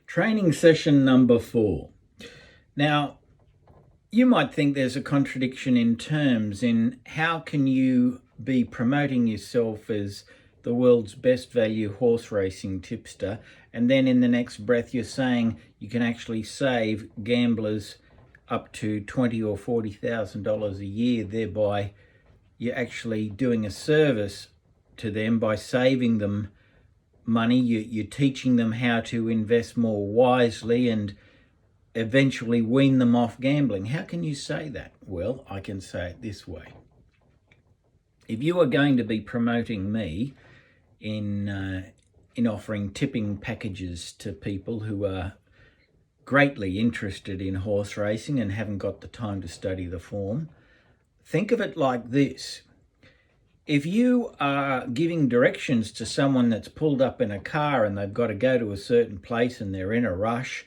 Training session number 4. Now, you might think there's a contradiction in terms in how can you be promoting yourself as the world's best value horse racing tipster, and then in the next breath you're saying you can actually save gamblers up to $20,000 or $40,000 a year, thereby you're actually doing a service to them by saving them money. You're teaching them how to invest more wisely and eventually wean them off gambling. How can you say that? Well, I can say it this way. If you are going to be promoting me in offering tipping packages to people who are greatly interested in horse racing and haven't got the time to study the form, think of it like this. If you are giving directions to someone that's pulled up in a car and they've got to go to a certain place and they're in a rush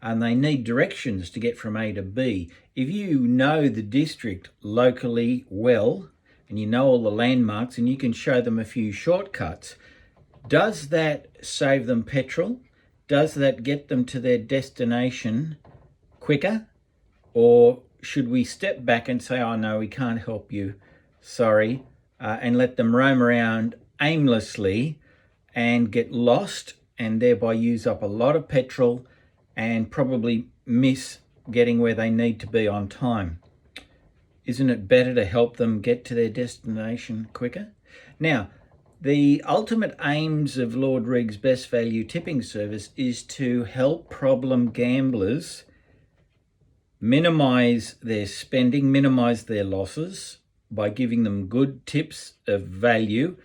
and they need directions to get from A to B, if you know the district locally well and you know all the landmarks and you can show them a few shortcuts, does that save them petrol? Does that get them to their destination quicker? Or should we step back and say, oh no, we can't help you, sorry, and let them roam around aimlessly and get lost and thereby use up a lot of petrol and probably miss getting where they need to be on time? Isn't it better to help them get to their destination quicker? Now, the ultimate aims of Lord Reags' Best Value Tipping Service is to help problem gamblers minimize their spending, minimize their losses by giving them good tips of value,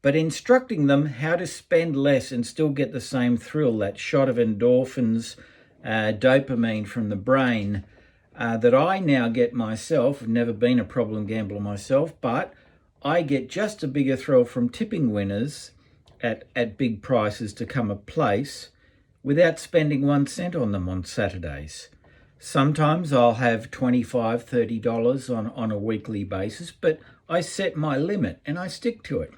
but instructing them how to spend less and still get the same thrill, that shot of endorphins, dopamine from the brain that I now get myself. I've never been a problem gambler myself, but I get just a bigger thrill from tipping winners at big prices to come a place without spending 1 cent on them on Saturdays. Sometimes I'll have $25, $30 on a weekly basis, but I set my limit and I stick to it.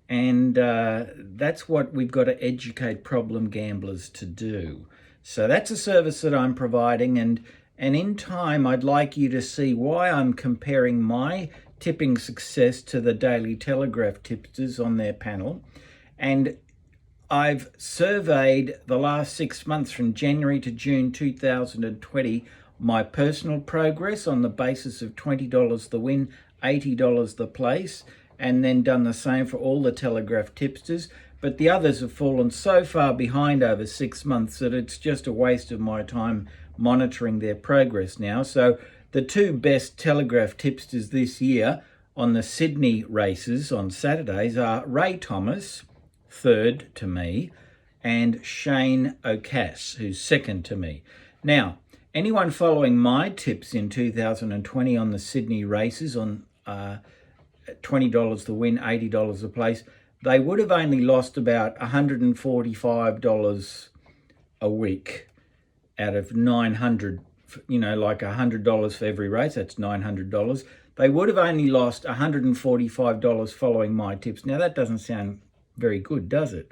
And that's what we've got to educate problem gamblers to do. So that's a service that I'm providing, and in time I'd like you to see why I'm comparing my tipping success to the Daily Telegraph tipsters on their panel. And I've surveyed the last 6 months from January to June 2020, my personal progress on the basis of $20 the win, $80 the place, and then done the same for all the Telegraph tipsters. But the others have fallen so far behind over 6 months that it's just a waste of my time monitoring their progress now. So the two best Telegraph tipsters this year on the Sydney races on Saturdays are Ray Thomas, third to me, and Shane O'Cass, who's second to me. Now, anyone following my tips in 2020 on the Sydney races on $20 the win, $80 the place, they would have only lost about $145 a week out of 900, like $100 for every race, that's $900. They would have only lost $145 following my tips. Now, that doesn't sound very good, does it?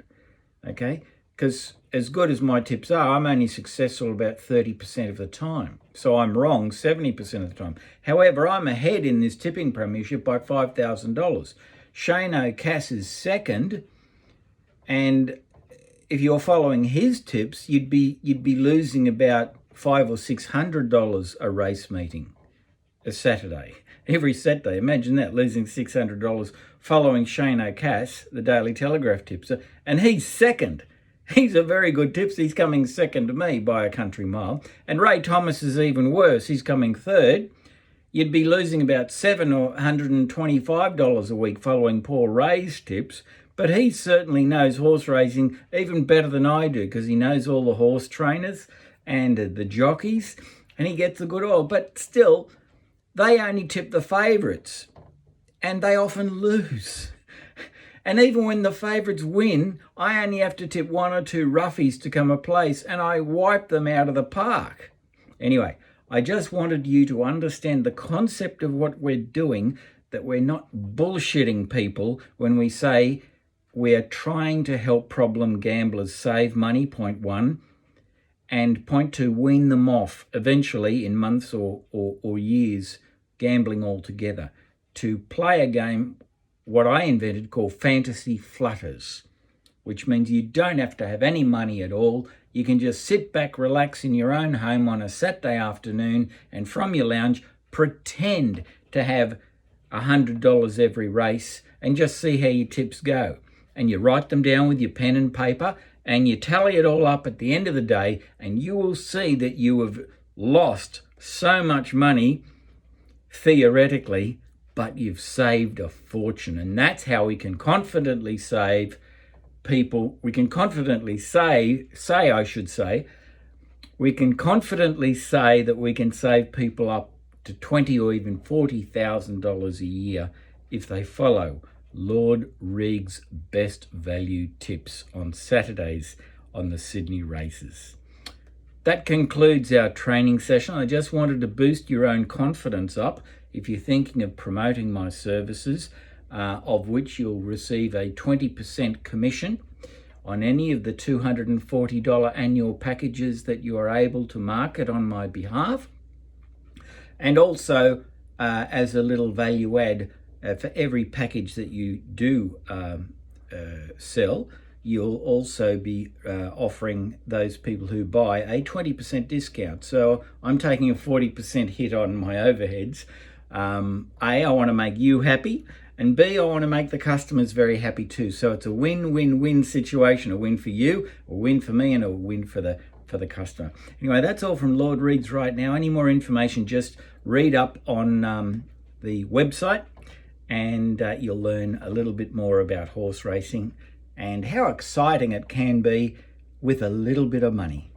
Okay, because as good as my tips are, I'm only successful about 30% of the time. So I'm wrong 70% of the time. However, I'm ahead in this tipping premiership by $5,000. Shane O'Cass is second, and if you're following his tips, you'd be losing about $500 or $600 a race meeting a Saturday. Every Saturday, imagine that, losing $600 following Shane O'Cass, the Daily Telegraph tipster, and he's second. He's a very good tipster. He's coming second to me by a country mile. And Ray Thomas is even worse. He's coming third. You'd be losing about $700 or $125 a week following Paul Ray's tips, but he certainly knows horse racing even better than I do because he knows all the horse trainers and the jockeys, and he gets the good oil. But still, they only tip the favourites, and they often lose. And even when the favourites win, I only have to tip 1 or 2 roughies to come a place, and I wipe them out of the park. Anyway, I just wanted you to understand the concept of what we're doing, that we're not bullshitting people when we say we're trying to help problem gamblers save money, point one, and point to wean them off eventually in months or years gambling altogether, to play a game, what I invented, called fantasy flutters, which means you don't have to have any money at all. You can just sit back, relax in your own home on a Saturday afternoon, and from your lounge, pretend to have $100 every race and just see how your tips go. And you write them down with your pen and paper, and you tally it all up at the end of the day, and you will see that you have lost so much money, theoretically, but you've saved a fortune. And that's how we can confidently save people. We can confidently say we can confidently say that we can save people up to $20,000 or even $40,000 a year if they follow Lord Reags' best value tips on Saturdays on the Sydney races. That concludes our training session. I just wanted to boost your own confidence up if you're thinking of promoting my services, of which you'll receive a 20% commission on any of the $240 annual packages that you are able to market on my behalf. And also, as a little value add, for every package that you do sell, you'll also be offering those people who buy a 20% discount. So I'm taking a 40% hit on my overheads. A, I want to make you happy, and B, I want to make the customers very happy too. So it's a win-win-win situation, a win for you, a win for me, and a win for the customer. Anyway, that's all from Lord Reags right now. Any more information, just read up on the website, and you'll learn a little bit more about horse racing and how exciting it can be with a little bit of money.